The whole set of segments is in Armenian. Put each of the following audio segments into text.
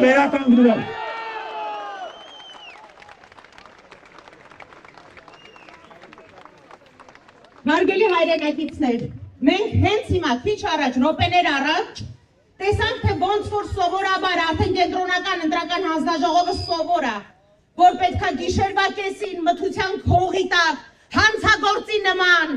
վերականգնելով։ Հարգելի հայրենակիցներ, մենք հենց հիմա քիչ առաջ, րոպեներ առաջ, տեսանք, թե ոնց որ սովորաբար արդեն կենտրոնական ընտրական հանձնաժողովը սովոր է, որ պետքա գիշերվա կեսին մթության քողի տակ, հանցագործի նման,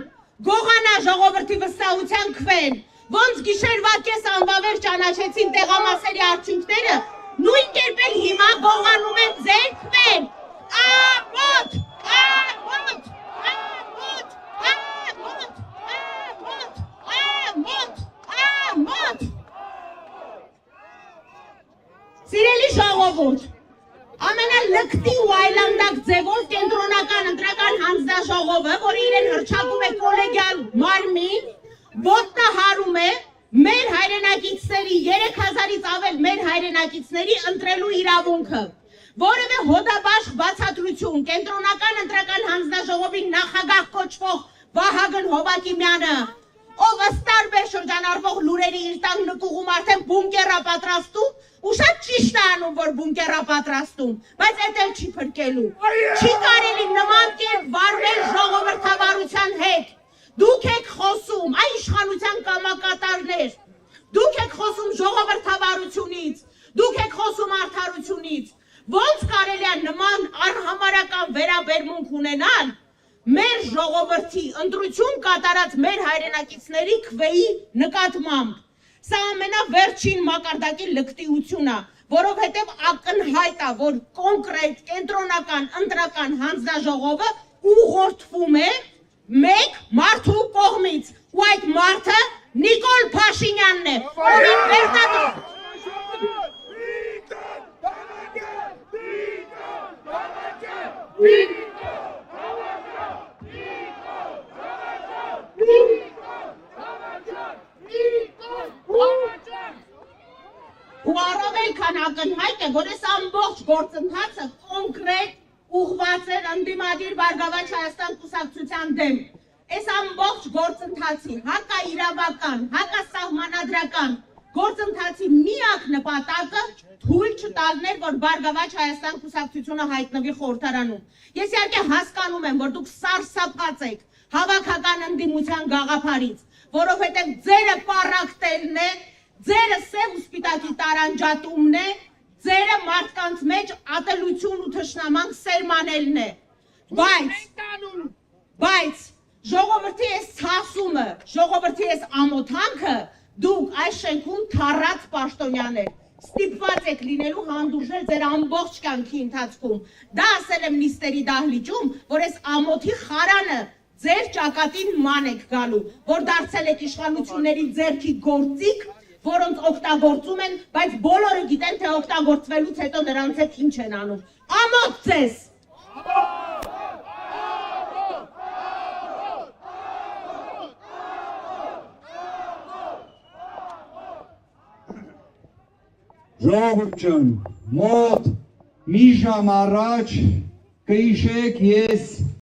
գողանա ժողովրդի վստահության քվեն, ոնց գիշերվա կես անվավեր ճանաչեցին տեղամասերի արդյունքները, նույն կերպ էլ հիմա գողանում են ձեր քվեն, ամոթ, ամոթ, ամոթ, ամոթ, ամոթ, ամոթ, Սիրելի ժողովուրդ, ամենալկտի ու այլանդակ ձևով կենտրոնական ընտրական հանձնաժողովը, որը իրեն հռչակում է կոլեգիալ մարմին, ոտնահարում է մեր հայրենակիցների, 3000-ից ավել մեր հայրենակիցների ընտրելու իրավունքը, որևէ հոդաբաշխ բացատրություն կենտրոնական ընտրական հանձնաժողովի նախագահ կոչվող Վահագն Հովակիմյանը, ով ըստ տարբեր շրջանառվող լուրերի իր տան նկուղում արդեն բունկեր է պատրաստում, ու շատ ճիշտ է անում, որ բունկեր է պատրաստում, բայց էդ էլ չի փրկելու։ Չի կարելի նման կերպ վարվել ժողովրդավարության հետ։ Դուք եք խոսում, այ իշխանության կամակատարներ, դուք եք խոսում ժողովրդավարությունից, դուք եք խոսում արդարությունից։ Ոնց կարելի է նման անհամարական վերաբերմունք ունենալ մեր ժողովրդի ընտրություն կատարած մեր հայրենակիցների քվեի նկատմամբ։ Սա ամենավերջին մակարդակի լկտիություն է, որովհետև ակնհայտ է, որ կոնկրետ կենտրոնական ընտրական հանձնաժողովը ուղղորդվում է մեկ մարդու կողմից, ու այդ մարդը Նիկոլ Փաշինյանն է, ովին վերնատու։ Ու առավել քան ակնհայտ է, որ այս ամբողջ գործընթացը կոնկրետ ուղղված էր ընդդիմադիր Բարգավաճ Հայաստան կուսակցության դեմ։ Այս ամբողջ գործընթացի հակաիրավական, հակասահմանադրական գործընթացի միակ նպատակը թույլ չտալն էր, որ Բարգավաճ Հայաստան կուսակցությունը հայտնվի խորհրդարանում։ Ես իհարկե հասկանում եմ, որ դուք սարսափած եք հավաքական ընդդիմության գաղափարից, որովհետև ձերը պառակտելն է, ձերը սև ու սպիտակի տարանջատումն է, ձերը մարդկանց մեջ ատելություն ու թշնամանք սերմանելն է, բայց ժողովրդի այս ցասումը, ժողովրդի այս ամոթանքը դուք այս շենքում թառած պաշտոնյաներ ստիպված եք լինելու հանդուրժել ձեր ամբողջ կյանքի ընթացքում։ Դա ասել եմ նիստերի դահլիճում, որ այս ամոթի խարանը ձեր ճակատին ման եք գալու, որ դարձել եք իշխանությունների ձեռքի գործիք, որոնց օգտագործում են, բայց բոլորը գիտեն, թե օգտագործվելուց հետո նրանց հետ ինչ են անում։ Ամոթ ձեզ։ Ժողովուրդ ջան, մոտ մի ժամ առաջ կհիշեք, ես